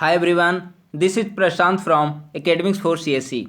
Hi everyone, this is Prashant from academics for CSE.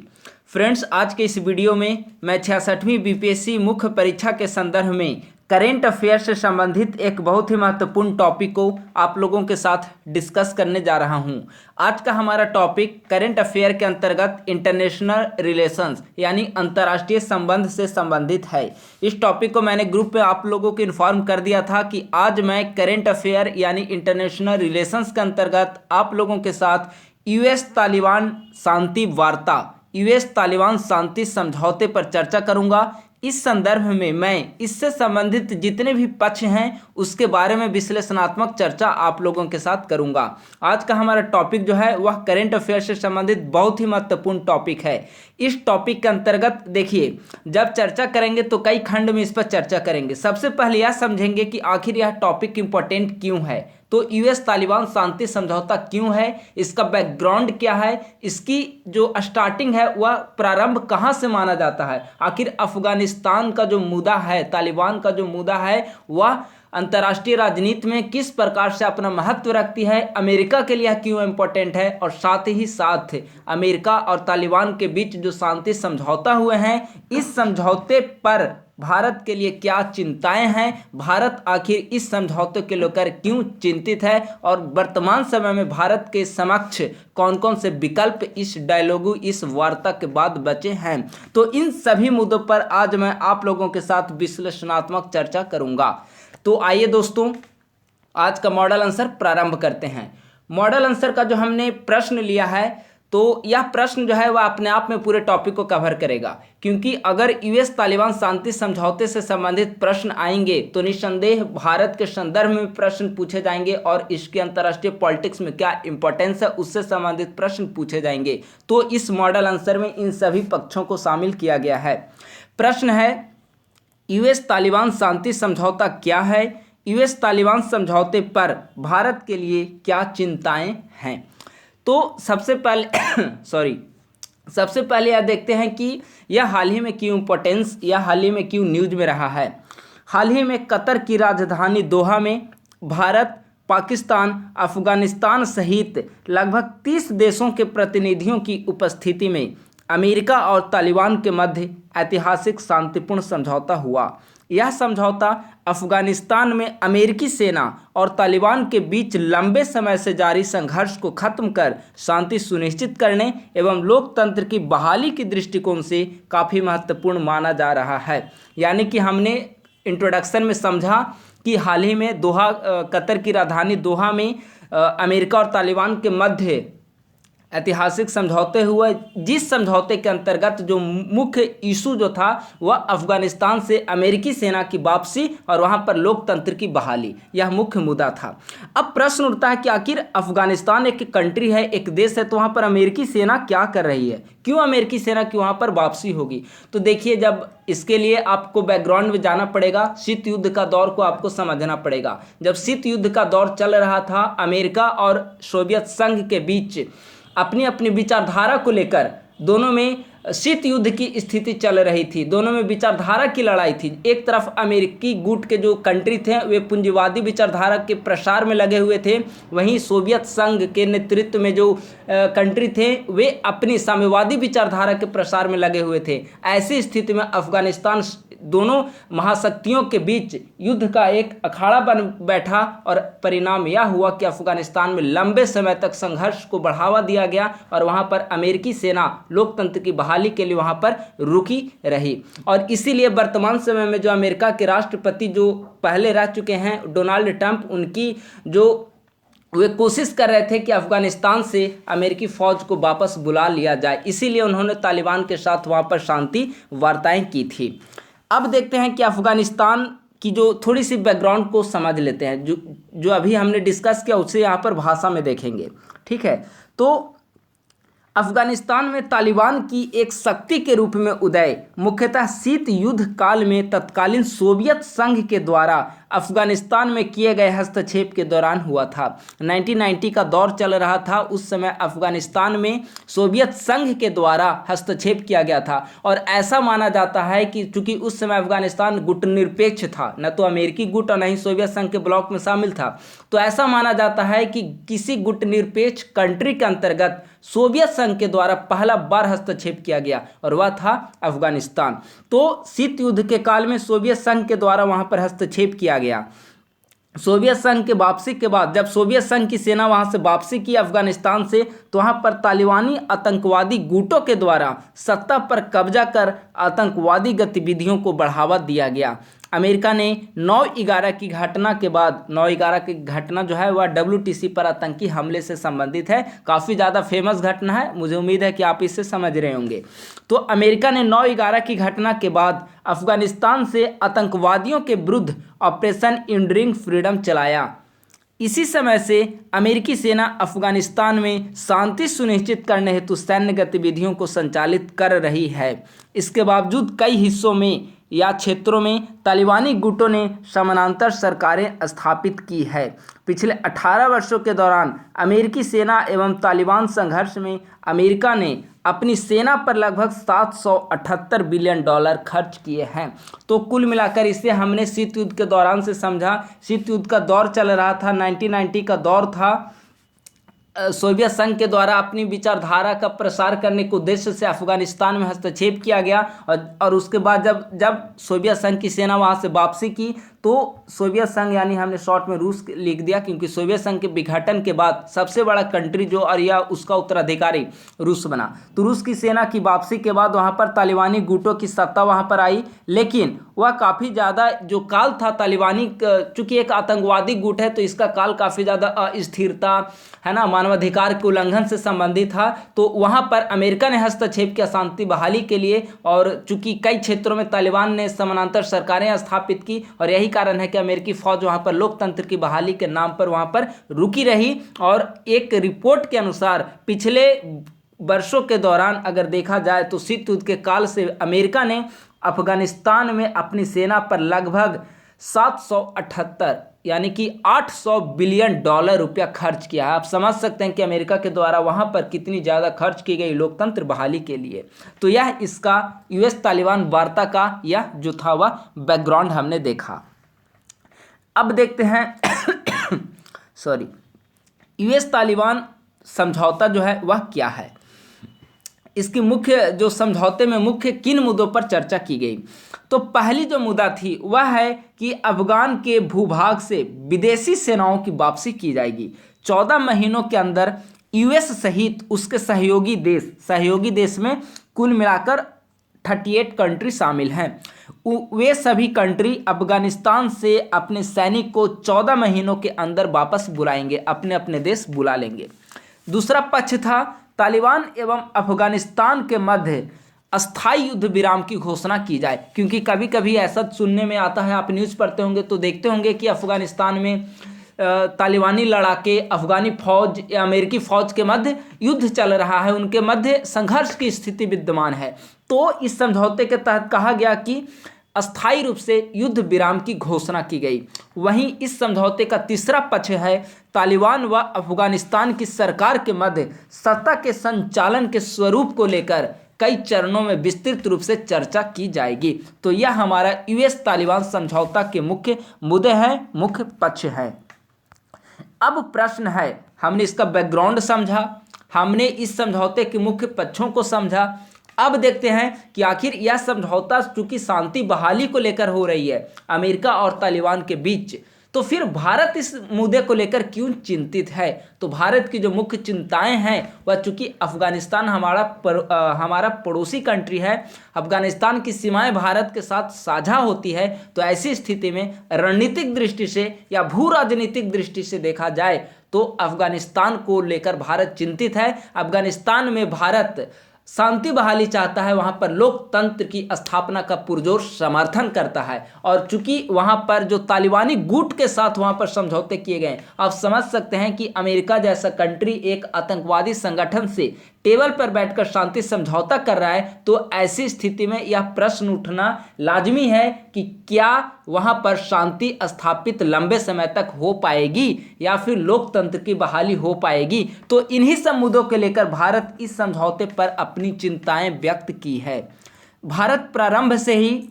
Friends, आज के इस video में मैं 66वीं बीपीएससी मुख्य परीक्षा के संदर्भ में करेंट अफेयर से संबंधित एक बहुत ही महत्वपूर्ण टॉपिक को आप लोगों के साथ डिस्कस करने जा रहा हूं। आज का हमारा टॉपिक करेंट अफेयर के अंतर्गत इंटरनेशनल रिलेशंस यानी अंतर्राष्ट्रीय संबंध से संबंधित है। इस टॉपिक को मैंने ग्रुप में आप लोगों को इन्फॉर्म कर दिया था कि आज मैं करेंट अफेयर यानी इंटरनेशनल रिलेशंस के अंतर्गत आप लोगों के साथ यूएस तालिबान शांति वार्ता, यूएस तालिबान शांति समझौते पर चर्चा करूंगा। इस संदर्भ में मैं इससे संबंधित जितने भी पक्ष हैं उसके बारे में विश्लेषणात्मक चर्चा आप लोगों के साथ करूंगा। आज का हमारा टॉपिक जो है वह करेंट अफेयर से संबंधित बहुत ही महत्वपूर्ण टॉपिक है। इस टॉपिक के अंतर्गत देखिए, जब चर्चा करेंगे तो कई खंड में इस पर चर्चा करेंगे। सबसे पहले यह समझेंगे कि आखिर यह टॉपिक इंपॉर्टेंट क्यों है, तो यूएस तालिबान शांति समझौता क्यों है, इसका बैकग्राउंड क्या है, इसकी जो स्टार्टिंग है वह प्रारंभ कहाँ से माना जाता है, आखिर अफगानिस्तान का जो मुद्दा है, तालिबान का जो मुद्दा है वह अंतर्राष्ट्रीय राजनीति में किस प्रकार से अपना महत्व रखती है, अमेरिका के लिए क्यों इम्पोर्टेंट है, और साथ ही साथ अमेरिका और तालिबान के बीच जो शांति समझौता हुए हैं, इस समझौते पर भारत के लिए क्या चिंताएं हैं, भारत आखिर इस समझौते को लेकर क्यों चिंतित है, और वर्तमान समय में भारत के समक्ष कौन कौन से विकल्प इस डायलॉग, इस वार्ता के बाद बचे हैं। तो इन सभी मुद्दों पर आज मैं आप लोगों के साथ विश्लेषणात्मक चर्चा करूंगा। तो आइए दोस्तों, आज का मॉडल आंसर प्रारंभ करते हैं। मॉडल आंसर का जो हमने प्रश्न लिया है, तो यह प्रश्न जो है वह अपने आप में पूरे टॉपिक को कवर करेगा, क्योंकि अगर यूएस तालिबान शांति समझौते से संबंधित प्रश्न आएंगे तो निस्संदेह भारत के संदर्भ में प्रश्न पूछे जाएंगे और इसके अंतर्राष्ट्रीय पॉलिटिक्स में क्या इंपॉर्टेंस है उससे संबंधित प्रश्न पूछे जाएंगे। तो इस मॉडल आंसर में इन सभी पक्षों को शामिल किया गया है। प्रश्न है, यूएस तालिबान शांति समझौता क्या है, यूएस तालिबान समझौते पर भारत के लिए क्या चिंताएं हैं। तो सबसे पहले यह देखते हैं कि यह हाल ही में क्यों इम्पोर्टेंस या हाल ही में क्यों न्यूज में रहा है। हाल ही में कतर की राजधानी दोहा में भारत, पाकिस्तान, अफगानिस्तान सहित लगभग 30 देशों के प्रतिनिधियों की उपस्थिति में अमेरिका और तालिबान के मध्य ऐतिहासिक शांतिपूर्ण समझौता हुआ। यह समझौता अफगानिस्तान में अमेरिकी सेना और तालिबान के बीच लंबे समय से जारी संघर्ष को खत्म कर शांति सुनिश्चित करने एवं लोकतंत्र की बहाली की दृष्टिकोण से काफ़ी महत्वपूर्ण माना जा रहा है। यानी कि हमने इंट्रोडक्शन में समझा कि हाल ही में दोहा, कतर की राजधानी दोहा में अमेरिका और तालिबान के मध्य ऐतिहासिक समझौते हुए, जिस समझौते के अंतर्गत जो मुख्य इशू जो था वह अफगानिस्तान से अमेरिकी सेना की वापसी और वहां पर लोकतंत्र की बहाली, यह मुख्य मुद्दा था। अब प्रश्न उठता है कि आखिर अफगानिस्तान एक कंट्री है, एक देश है, तो वहां पर अमेरिकी सेना क्या कर रही है, क्यों अमेरिकी सेना की वहां पर वापसी होगी। तो देखिए, जब इसके लिए आपको बैकग्राउंड में जाना पड़ेगा, शीत युद्ध का दौर को आपको समझना पड़ेगा। जब शीत युद्ध का दौर चल रहा था, अमेरिका और सोवियत संघ के बीच अपनी अपनी विचारधारा को लेकर दोनों में शीत युद्ध की स्थिति चल रही थी, दोनों में विचारधारा की लड़ाई थी। एक तरफ अमेरिकी गुट के जो कंट्री थे वे पूंजीवादी विचारधारा के प्रसार में लगे हुए थे, वहीं सोवियत संघ के नेतृत्व में जो कंट्री थे वे अपनी साम्यवादी विचारधारा के प्रसार में लगे हुए थे। ऐसी स्थिति में अफगानिस्तान दोनों महाशक्तियों के बीच युद्ध का एक अखाड़ा बन बैठा और परिणाम यह हुआ कि अफगानिस्तान में लंबे समय तक संघर्ष को बढ़ावा दिया गया और वहां पर अमेरिकी सेना लोकतंत्र की बहाली के लिए वहां पर रुकी रही। और इसीलिए वर्तमान समय में जो अमेरिका के राष्ट्रपति जो पहले रह चुके हैं, डोनाल्ड ट्रंप, उनकी जो वे कोशिश कर रहे थे कि अफगानिस्तान से अमेरिकी फ़ौज को वापस बुला लिया जाए, इसीलिए उन्होंने तालिबान के साथ वहाँ पर शांति वार्ताएं की थी। अब देखते हैं कि अफगानिस्तान की जो थोड़ी सी बैकग्राउंड को समझ लेते हैं, जो अभी हमने डिस्कस किया उससे यहाँ पर भाषा में देखेंगे। ठीक है, तो अफगानिस्तान में तालिबान की एक शक्ति के रूप में उदय मुख्यतः शीत युद्ध काल में तत्कालीन सोवियत संघ के द्वारा अफगानिस्तान में किए गए हस्तक्षेप के दौरान हुआ था। 1990 का दौर चल रहा था, उस समय अफगानिस्तान में सोवियत संघ के द्वारा हस्तक्षेप किया गया था और ऐसा माना जाता है कि चूंकि उस समय अफगानिस्तान गुटनिरपेक्ष था, न तो अमेरिकी गुट और न ही सोवियत संघ के ब्लॉक में शामिल था, तो ऐसा माना जाता है कि किसी गुटनिरपेक्ष कंट्री के अंतर्गत सोवियत संघ के द्वारा पहला बार हस्तक्षेप किया गया और वह था अफगानिस्तान। तो शीत युद्ध के काल में सोवियत संघ के द्वारा वहां पर हस्तक्षेप किया गया। सोवियत संघ के वापसी के बाद जब सोवियत संघ की सेना वहां से वापसी की अफगानिस्तान से, तो वहां पर तालिबानी आतंकवादी गुटों के द्वारा सत्ता पर कब्जा कर आतंकवादी गतिविधियों को बढ़ावा दिया गया। अमेरिका ने 9/11 की घटना के बाद, 9/11 की घटना जो है वह WTC पर आतंकी हमले से संबंधित है, काफ़ी ज़्यादा फेमस घटना है, मुझे उम्मीद है कि आप इससे समझ रहे होंगे। तो अमेरिका ने 9/11 की घटना के बाद अफगानिस्तान से आतंकवादियों के विरुद्ध ऑपरेशन एंड्यूरिंग फ्रीडम चलाया। इसी समय से अमेरिकी सेना अफगानिस्तान में शांति सुनिश्चित करने हेतु सैन्य गतिविधियों को संचालित कर रही है। इसके बावजूद कई हिस्सों में या क्षेत्रों में तालिबानी गुटों ने समानांतर सरकारें स्थापित की है। पिछले 18 वर्षों के दौरान अमेरिकी सेना एवं तालिबान संघर्ष में अमेरिका ने अपनी सेना पर लगभग $778 बिलियन खर्च किए हैं। तो कुल मिलाकर इसे हमने शीत युद्ध के दौरान से समझा। शीत युद्ध का दौर चल रहा था, 1990 का दौर था। सोवियत संघ के द्वारा अपनी विचारधारा का प्रसार करने के उद्देश्य से अफगानिस्तान में हस्तक्षेप किया गया और उसके बाद जब सोवियत संघ की सेना वहां से वापसी की, तो सोवियत संघ यानी हमने शॉर्ट में रूस लिख दिया, क्योंकि सोवियत संघ के विघटन के बाद सबसे बड़ा कंट्री जो और या उसका उत्तराधिकारी रूस बना। तो रूस की सेना की वापसी के बाद वहाँ पर तालिबानी गुटों की सत्ता वहाँ पर आई, लेकिन वह काफ़ी ज़्यादा जो काल था तालिबानी, चूँकि एक आतंकवादी गुट है तो इसका काल काफ़ी ज़्यादा अस्थिरता है ना, मानवाधिकार के उल्लंघन से संबंधित था। तो वहाँ पर अमेरिका ने हस्तक्षेप किया शांति बहाली के लिए, और चूँकि कई क्षेत्रों में तालिबान ने समानांतर सरकारें स्थापित की और यही कारण है कि अमेरिकी फौज वहां पर लोकतंत्र की बहाली के नाम पर वहां पर रुकी रही। और एक रिपोर्ट के अनुसार पिछले वर्षों के दौरान अगर देखा जाए तो शीत युद्ध के काल से अमेरिका ने अफगानिस्तान में अपनी सेना पर लगभग 778 यानी कि $800 बिलियन रुपया खर्च किया है। आप समझ सकते हैं कि अमेरिका के द्वारा वहां पर कितनी ज़्यादा खर्च की गई लोकतंत्र बहाली के लिए। तो यह इसका US तालिबान वार्ता का यह जो था वह बैकग्राउंड हमने देखा। अब देखते हैं US तालिबान समझौता जो है वह क्या है, इसकी मुख्य जो समझौते में मुख्य किन मुद्दों पर चर्चा की गई। तो पहली जो मुद्दा थी वह है कि अफगान के भूभाग से विदेशी सेनाओं की वापसी की जाएगी। 14 महीनों के अंदर US सहित उसके सहयोगी देश में कुल मिलाकर 38 कंट्री शामिल हैं, वे सभी कंट्री अफगानिस्तान से अपने सैनिक को 14 महीनों के अंदर वापस बुलाएंगे, अपने अपने देश बुला लेंगे। दूसरा पक्ष था तालिबान एवं अफगानिस्तान के मध्य अस्थायी युद्ध विराम की घोषणा की जाए, क्योंकि कभी कभी ऐसा सुनने में आता है, आप न्यूज़ पढ़ते होंगे तो देखते होंगे कि अफगानिस्तान में तालिबानी लड़ाके अफगानी फौज या अमेरिकी फौज के मध्य युद्ध चल रहा है, उनके मध्य संघर्ष की स्थिति विद्यमान है। तो इस समझौते के तहत कहा गया कि अस्थायी रूप से युद्ध विराम की घोषणा की गई। वहीं इस समझौते का तीसरा पक्ष है तालिबान व अफगानिस्तान की सरकार के मध्य सत्ता के संचालन के स्वरूप को लेकर कई चरणों में विस्तृत रूप से चर्चा की जाएगी। तो यह हमारा US तालिबान समझौता के मुख्य मुद्दे हैं, मुख्य पक्ष हैं। अब प्रश्न है, हमने इसका बैकग्राउंड समझा, हमने इस समझौते के मुख्य पक्षों को समझा। अब देखते हैं कि आखिर यह समझौता चूंकि शांति बहाली को लेकर हो रही है अमेरिका और तालिबान के बीच, तो फिर भारत इस मुद्दे को लेकर क्यों चिंतित है। तो भारत की जो मुख्य चिंताएं हैं वह चूंकि अफगानिस्तान हमारा पड़ोसी कंट्री है, अफगानिस्तान की सीमाएं भारत के साथ साझा होती है, तो ऐसी स्थिति में रणनीतिक दृष्टि से या भू राजनीतिक दृष्टि से देखा जाए तो अफगानिस्तान को लेकर भारत चिंतित है। अफगानिस्तान में भारत शांति बहाली चाहता है, वहाँ पर लोकतंत्र की स्थापना का पुरजोर समर्थन करता है, और चूंकि वहाँ पर जो तालिबानी गुट के साथ वहाँ पर समझौते किए गए, आप समझ सकते हैं कि अमेरिका जैसा कंट्री एक आतंकवादी संगठन से टेबल पर बैठकर शांति समझौता कर रहा है, तो ऐसी स्थिति में यह प्रश्न उठना लाजमी है कि क्या वहां पर शांति स्थापित लंबे समय तक हो पाएगी या फिर लोकतंत्र की बहाली हो पाएगी। तो इन्हीं सब मुद्दों को लेकर भारत इस समझौते पर अपनी चिंताएं व्यक्त की है। भारत प्रारंभ से ही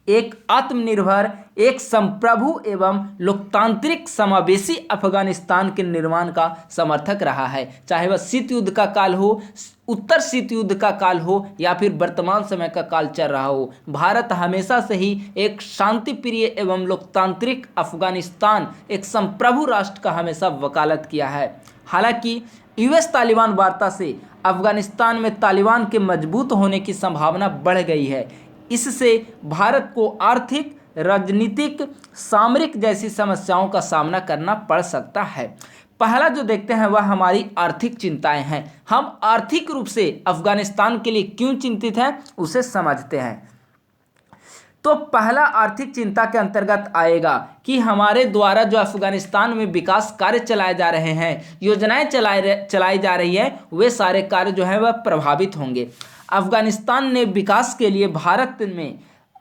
एक आत्मनिर्भर, एक संप्रभु एवं लोकतांत्रिक समावेशी अफगानिस्तान के निर्माण का समर्थक रहा है, चाहे वह शीत युद्ध का काल हो, उत्तर शीत युद्ध का काल हो या फिर वर्तमान समय का काल चल रहा हो। भारत हमेशा से ही एक शांति प्रिय एवं लोकतांत्रिक अफगानिस्तान, एक संप्रभु राष्ट्र का हमेशा वकालत किया है। हालांकि यूएस तालिबान वार्ता से अफगानिस्तान में तालिबान के मजबूत होने की संभावना बढ़ गई है। इससे भारत को आर्थिक, राजनीतिक, सामरिक जैसी समस्याओं का सामना करना पड़ सकता है। पहला जो देखते हैं वह हमारी आर्थिक चिंताएं हैं। हम आर्थिक रूप से अफगानिस्तान के लिए क्यों चिंतित हैं उसे समझते हैं। तो पहला आर्थिक चिंता के अंतर्गत आएगा कि हमारे द्वारा जो अफगानिस्तान में विकास कार्य चलाए जा रहे हैं, योजनाएं चलाई जा रही है, वे सारे कार्य जो है वह प्रभावित होंगे। अफगानिस्तान ने विकास के लिए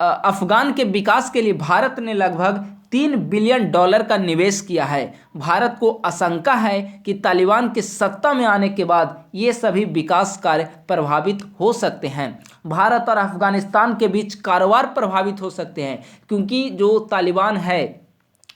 अफगान के विकास के लिए भारत ने लगभग $3 बिलियन का निवेश किया है। भारत को आशंका है कि तालिबान के सत्ता में आने के बाद ये सभी विकास कार्य प्रभावित हो सकते हैं। भारत और अफगानिस्तान के बीच कारोबार प्रभावित हो सकते हैं, क्योंकि जो तालिबान है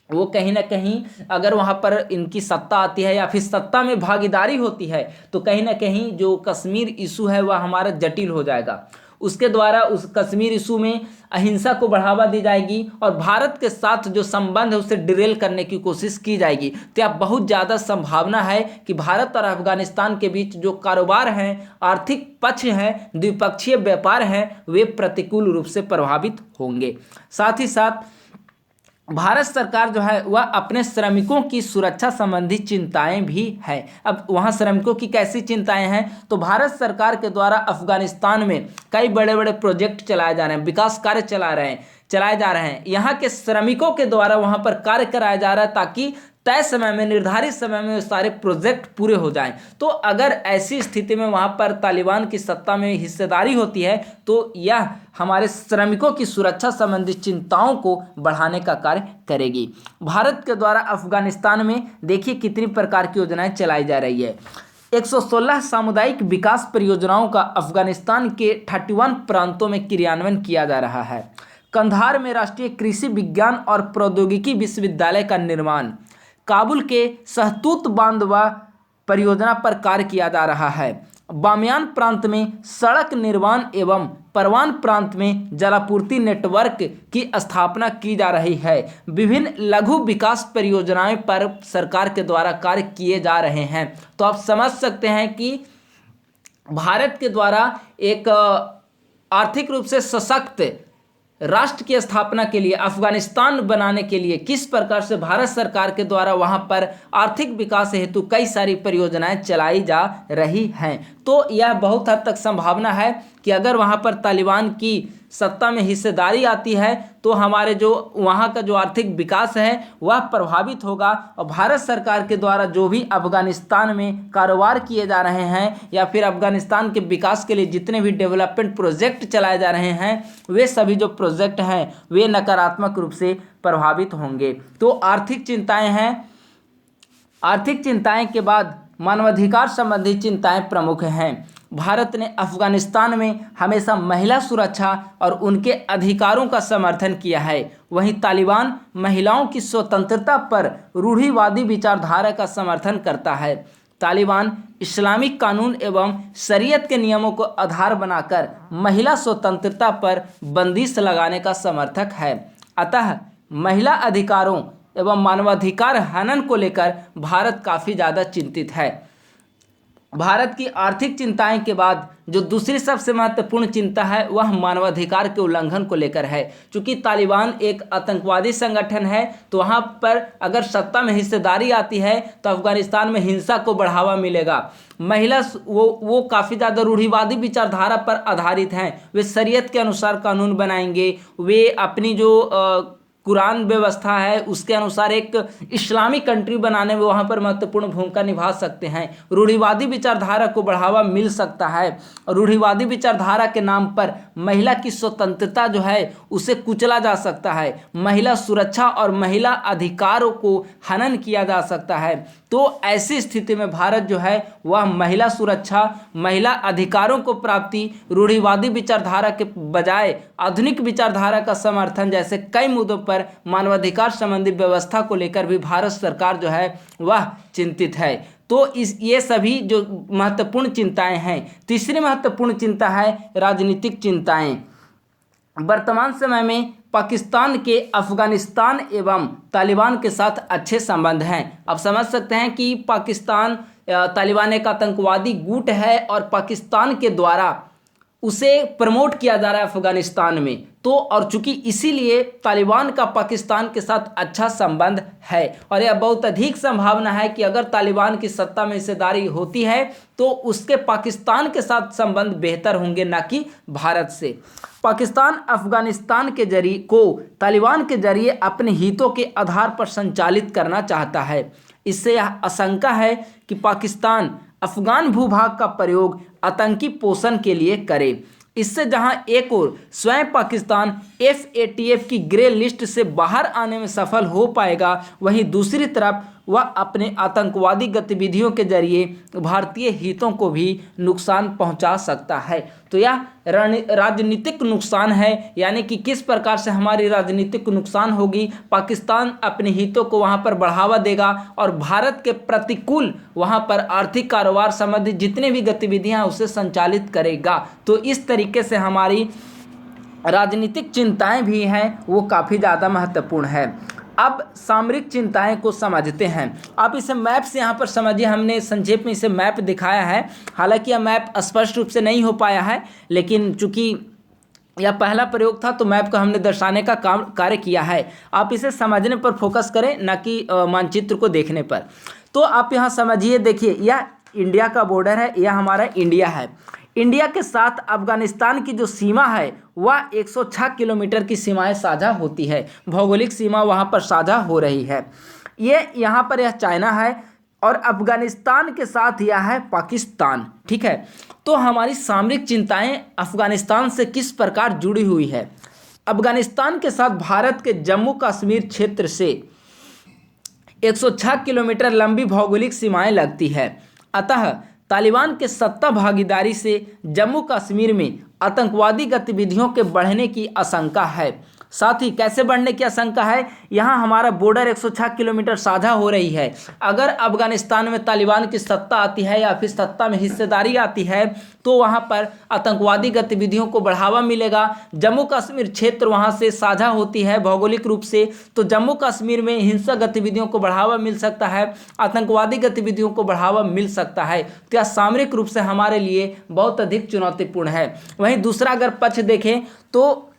वो कहीं ना कहीं अगर वहाँ पर इनकी सत्ता आती है या फिर सत्ता में भागीदारी होती है तो कहीं ना कहीं जो कश्मीर इशू है वह हमारा जटिल हो जाएगा। उसके द्वारा उस कश्मीर इशू में अहिंसा को बढ़ावा दी जाएगी और भारत के साथ जो संबंध है उसे डिरेल करने की कोशिश की जाएगी। तो यह बहुत ज़्यादा संभावना है कि भारत और अफगानिस्तान के बीच जो कारोबार हैं, आर्थिक पक्ष हैं, द्विपक्षीय व्यापार हैं, वे प्रतिकूल रूप से प्रभावित होंगे। साथ ही साथ भारत सरकार जो है वह अपने श्रमिकों की सुरक्षा संबंधी चिंताएं भी हैं। अब वहाँ श्रमिकों की कैसी चिंताएं हैं, तो भारत सरकार के द्वारा अफगानिस्तान में कई बड़े बड़े प्रोजेक्ट चलाए जा रहे हैं, विकास कार्य चलाए जा रहे हैं। यहाँ के श्रमिकों के द्वारा वहाँ पर कार्य कराया जा रहा है ताकि तय समय में, निर्धारित समय में सारे प्रोजेक्ट पूरे हो जाएं। तो अगर ऐसी स्थिति में वहाँ पर तालिबान की सत्ता में हिस्सेदारी होती है तो यह हमारे श्रमिकों की सुरक्षा संबंधी चिंताओं को बढ़ाने का कार्य करेगी। भारत के द्वारा अफगानिस्तान में देखिए कितनी प्रकार की योजनाएं चलाई जा रही है। 116 सामुदायिक विकास परियोजनाओं का अफगानिस्तान के 31 प्रांतों में क्रियान्वयन किया जा रहा है। कंधार में राष्ट्रीय कृषि विज्ञान और प्रौद्योगिकी विश्वविद्यालय का निर्माण, काबुल के सहतूत बांधवा परियोजना पर कार्य किया जा रहा है। बामियान प्रांत में सड़क निर्माण एवं परवान प्रांत में जलापूर्ति नेटवर्क की स्थापना की जा रही है। विभिन्न लघु विकास परियोजनाएं पर सरकार के द्वारा कार्य किए जा रहे हैं। तो आप समझ सकते हैं कि भारत के द्वारा एक आर्थिक रूप से सशक्त राष्ट्र की स्थापना के लिए, अफगानिस्तान बनाने के लिए किस प्रकार से भारत सरकार के द्वारा वहां पर आर्थिक विकास हेतु कई सारी परियोजनाएं चलाई जा रही हैं। तो यह बहुत हद तक संभावना है कि अगर वहां पर तालिबान की सत्ता में हिस्सेदारी आती है तो हमारे जो वहाँ का जो आर्थिक विकास है वह प्रभावित होगा। और भारत सरकार के द्वारा जो भी अफगानिस्तान में कारोबार किए जा रहे हैं या फिर अफगानिस्तान के विकास के लिए जितने भी डेवलपमेंट प्रोजेक्ट चलाए जा रहे हैं, वे सभी जो प्रोजेक्ट हैं वे नकारात्मक रूप से प्रभावित होंगे। तो आर्थिक चिंताएं हैं। आर्थिक चिंताएं के बाद मानवाधिकार संबंधी चिंताएं प्रमुख हैं। भारत ने अफगानिस्तान में हमेशा महिला सुरक्षा और उनके अधिकारों का समर्थन किया है। वहीं तालिबान महिलाओं की स्वतंत्रता पर रूढ़िवादी विचारधारा का समर्थन करता है। तालिबान इस्लामिक कानून एवं शरीयत के नियमों को आधार बनाकर महिला स्वतंत्रता पर बंदिश लगाने का समर्थक है। अतः महिला अधिकारों एवं मानवाधिकार हनन को लेकर भारत काफ़ी ज़्यादा चिंतित है। भारत की आर्थिक चिंताएं के बाद जो दूसरी सबसे महत्वपूर्ण चिंता है वह मानवाधिकार के उल्लंघन को लेकर है। चूंकि तालिबान एक आतंकवादी संगठन है तो वहाँ पर अगर सत्ता में हिस्सेदारी आती है तो अफगानिस्तान में हिंसा को बढ़ावा मिलेगा। महिला वो काफ़ी ज़्यादा रूढ़िवादी विचारधारा पर आधारित हैं। वे शरीयत के अनुसार कानून बनाएंगे। वे अपनी जो कुरान व्यवस्था है उसके अनुसार एक इस्लामिक कंट्री बनाने में वहाँ पर महत्वपूर्ण भूमिका निभा सकते हैं। रूढ़िवादी विचारधारा को बढ़ावा मिल सकता है। रूढ़िवादी विचारधारा के नाम पर महिला की स्वतंत्रता जो है उसे कुचला जा सकता है। महिला सुरक्षा और महिला अधिकारों को हनन किया जा सकता है। तो ऐसी स्थिति में भारत जो है वह महिला सुरक्षा, महिला अधिकारों को प्राप्ति, रूढ़िवादी विचारधारा के बजाय आधुनिक विचारधारा का समर्थन जैसे कई मुद्दों पर मानवाधिकार संबंधी व्यवस्था को लेकर भी भारत सरकार जो है वह चिंतित है। तो ये सभी जो महत्वपूर्ण चिंताएं हैं। तीसरी महत्वपूर्ण चिंता है राजनीतिक चिंताएं। वर्तमान समय में पाकिस्तान के अफगानिस्तान एवं तालिबान के साथ अच्छे संबंध हैं। आप समझ सकते हैं कि पाकिस्तान तालिबान एक आतंकवादी गुट है और पाकिस्तान के द्वारा उसे प्रमोट किया जा रहा है अफगानिस्तान में। तो और चूंकि इसीलिए तालिबान का पाकिस्तान के साथ अच्छा संबंध है और यह बहुत अधिक संभावना है कि अगर तालिबान की सत्ता में हिस्सेदारी होती है तो उसके पाकिस्तान के साथ संबंध बेहतर होंगे, ना कि भारत से। पाकिस्तान अफगानिस्तान के जरिए को तालिबान के जरिए अपने हितों के आधार पर संचालित करना चाहता है। इससे यह आशंका है कि पाकिस्तान अफगान भूभाग का प्रयोग आतंकी पोषण के लिए करे। इससे जहां एक ओर स्वयं पाकिस्तान FATF की ग्रे लिस्ट से बाहर आने में सफल हो पाएगा, वहीं दूसरी तरफ वह अपने आतंकवादी गतिविधियों के जरिए भारतीय हितों को भी नुकसान पहुंचा सकता है। तो यह राजनीतिक नुकसान है, यानी कि किस प्रकार से हमारी राजनीतिक नुकसान होगी। पाकिस्तान अपने हितों को वहां पर बढ़ावा देगा और भारत के प्रतिकूल वहां पर आर्थिक कारोबार संबंधी जितने भी गतिविधियां उसे संचालित करेगा। तो इस तरीके से हमारी राजनीतिक चिंताएं भी हैं वो काफ़ी ज़्यादा महत्वपूर्ण है। अब सामरिक चिंताएं को समझते हैं। आप इसे मैप से यहाँ पर समझिए, हमने संक्षेप में इसे मैप दिखाया है। हालांकि यह मैप स्पष्ट रूप से नहीं हो पाया है, लेकिन चूंकि यह पहला प्रयोग था तो मैप को हमने दर्शाने का कार्य किया है। आप इसे समझने पर फोकस करें, न कि मानचित्र को देखने पर। तो आप यहाँ समझिए, देखिए यह इंडिया का बॉर्डर है, यह हमारा इंडिया है। इंडिया के साथ अफगानिस्तान की जो सीमा है वह 106 किलोमीटर की सीमाएं साझा होती है। भौगोलिक सीमा वहां पर साझा हो रही है। ये यहाँ पर यह चाइना है और अफगानिस्तान के साथ यह है पाकिस्तान। ठीक है, तो हमारी सामरिक चिंताएं अफगानिस्तान से किस प्रकार जुड़ी हुई है। अफगानिस्तान के साथ भारत के जम्मू कश्मीर क्षेत्र से 106 किलोमीटर लंबी भौगोलिक सीमाएं लगती है। अतः तालिबान के सत्ता भागीदारी से जम्मू कश्मीर में आतंकवादी गतिविधियों के बढ़ने की आशंका है। साथ ही कैसे बढ़ने की आशंका है, यहाँ हमारा बॉर्डर 106 किलोमीटर साझा हो रही है। अगर अफगानिस्तान में तालिबान की सत्ता आती है या फिर सत्ता में हिस्सेदारी आती है तो वहाँ पर आतंकवादी गतिविधियों को बढ़ावा मिलेगा। जम्मू कश्मीर क्षेत्र वहाँ से साझा होती है भौगोलिक रूप से, तो जम्मू कश्मीर में हिंसक गतिविधियों को बढ़ावा मिल सकता है, आतंकवादी गतिविधियों को बढ़ावा मिल सकता है। तो यह सामरिक रूप से हमारे लिए बहुत अधिक चुनौतीपूर्ण है। वहीं दूसरा अगर पक्ष देखें तो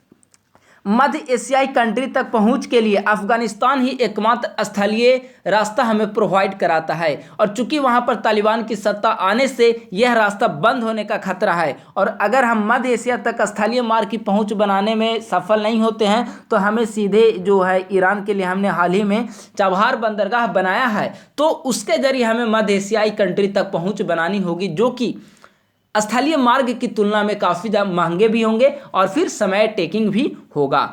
मध्य एशियाई कंट्री तक पहुंच के लिए अफगानिस्तान ही एकमात्र स्थलीय रास्ता हमें प्रोवाइड कराता है। और चूंकि वहां पर तालिबान की सत्ता आने से यह रास्ता बंद होने का खतरा है, और अगर हम मध्य एशिया तक स्थलीय मार्ग की पहुंच बनाने में सफल नहीं होते हैं तो हमें सीधे जो है ईरान के लिए हमने हाल ही में चाबहार बंदरगाह बनाया है, तो उसके जरिए हमें मध्य एशियाई कंट्री तक पहुँच बनानी होगी, जो कि स्थलीय मार्ग की तुलना में काफ़ी ज़्यादा महंगे भी होंगे और फिर समय टेकिंग भी होगा।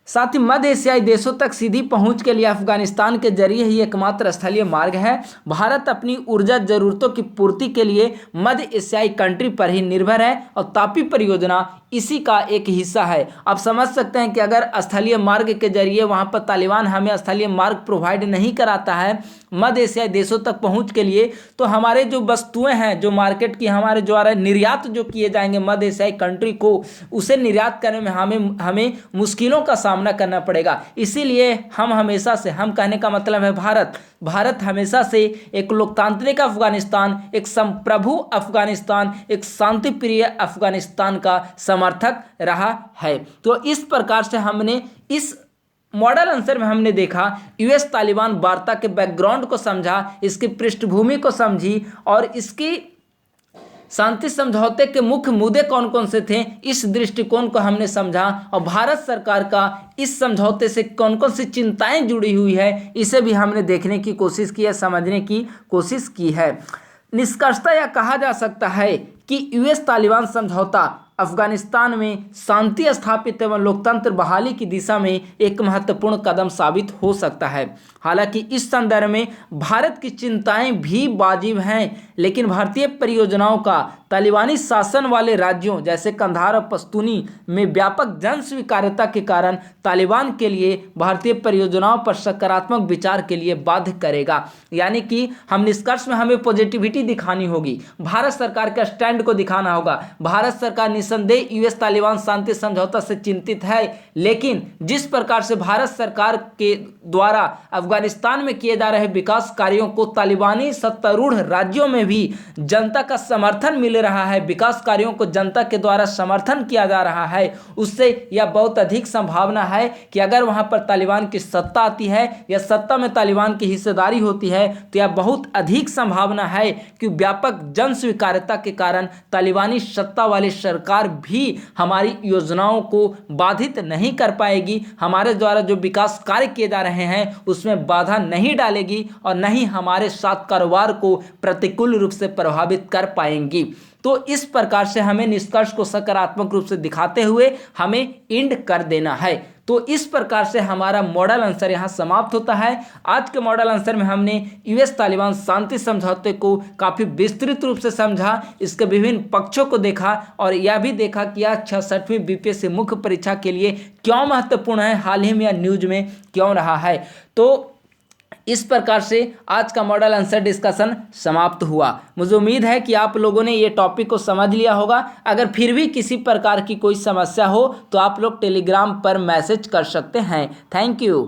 साथ ही मध्य एशियाई देशों तक सीधी पहुंच के लिए अफगानिस्तान के जरिए ही एकमात्र स्थलीय मार्ग है। भारत अपनी ऊर्जा जरूरतों की पूर्ति के लिए मध्य एशियाई कंट्री पर ही निर्भर है और तापी परियोजना इसी का एक हिस्सा है। आप समझ सकते हैं कि अगर स्थलीय मार्ग के जरिए वहां पर तालिबान हमें स्थलीय मार्ग प्रोवाइड नहीं कराता है मध्य एशियाई देशों तक पहुंच के लिए, तो हमारे जो वस्तुएं हैं जो मार्केट की हमारे द्वारा निर्यात जो किए जाएंगे मध्य एशियाई कंट्री को, उसे निर्यात करने में हमें मुश्किलों का सामना करना पड़ेगा। इसीलिए हम हमेशा से, हम कहने का मतलब है भारत हमेशा से एक लोकतांत्रिक अफगानिस्तान, एक संप्रभु अफगानिस्तान, एक शांति प्रिय अफगानिस्तान का समर्थक रहा है। तो इस प्रकार से हमने इस मॉडल आंसर में हमने देखा यूएस तालिबान वार्ता के बैकग्राउंड को समझा, इसकी पृष्ठभूमि को समझी और इसकी शांति समझौते के मुख्य मुद्दे कौन कौन से थे, इस दृष्टिकोण को हमने समझा और भारत सरकार का इस समझौते से कौन कौन सी चिंताएं जुड़ी हुई है इसे भी हमने देखने की कोशिश की है, समझने की कोशिश की है। निष्कर्षतः यह कहा जा सकता है कि यूएस तालिबान समझौता अफगानिस्तान में शांति स्थापित एवं लोकतंत्र बहाली की दिशा में एक महत्वपूर्ण कदम साबित हो सकता है। हालांकि इस संदर्भ में भारत की चिंताएं भी वाजिब हैं, लेकिन भारतीय परियोजनाओं का तालिबानी शासन वाले राज्यों जैसे कंधार और पश्तूनी में व्यापक जन स्वीकार्यता के कारण तालिबान के लिए भारतीय परियोजनाओं पर सकारात्मक विचार के लिए बाध्य करेगा। यानी कि हम निष्कर्ष में हमें पॉजिटिविटी दिखानी होगी, भारत सरकार के स्टैंड को दिखाना होगा। भारत सरकार निसंदेह यूएस तालिबान शांति समझौता से चिंतित है, लेकिन जिस प्रकार से भारत सरकार के द्वारा अफगानिस्तान में किए जा रहे विकास कार्यों को तालिबानी सत्तारूढ़ राज्यों में भी जनता का समर्थन मिल रहा है, विकास कार्यों को जनता के द्वारा समर्थन किया जा रहा है, उससे यह बहुत अधिक संभावना है कि अगर वहां पर तालिबान की सत्ता आती है या सत्ता में तालिबान की हिस्सेदारी होती है तो यह बहुत अधिक संभावना है कि व्यापक जन स्वीकार्यता के कारण तालिबानी सत्ता वाली सरकार भी हमारी योजनाओं को बाधित नहीं कर पाएगी, हमारे द्वारा जो विकास कार्य किए जा रहे हैं उसमें बाधा नहीं डालेगी और न ही हमारे साथ कारोबार को प्रतिकूल रूप से प्रभावित कर पाएंगी। तो इस प्रकार से हमें निष्कर्ष को सकारात्मक रूप से दिखाते हुए हमें एंड कर देना है। तो इस प्रकार से हमारा मॉडल आंसर यहाँ समाप्त होता है। आज के मॉडल आंसर में हमने यूएस तालिबान शांति समझौते को काफ़ी विस्तृत रूप से समझा, इसके विभिन्न पक्षों को देखा और यह भी देखा कि यह 66वीं बीपीएससी मुख्य परीक्षा के लिए क्यों महत्वपूर्ण है, हाल ही में या न्यूज में क्यों रहा है। तो इस प्रकार से आज का मॉडल आंसर डिस्कशन समाप्त हुआ। मुझे उम्मीद है कि आप लोगों ने ये टॉपिक को समझ लिया होगा। अगर फिर भी किसी प्रकार की कोई समस्या हो तो आप लोग टेलीग्राम पर मैसेज कर सकते हैं। Thank you.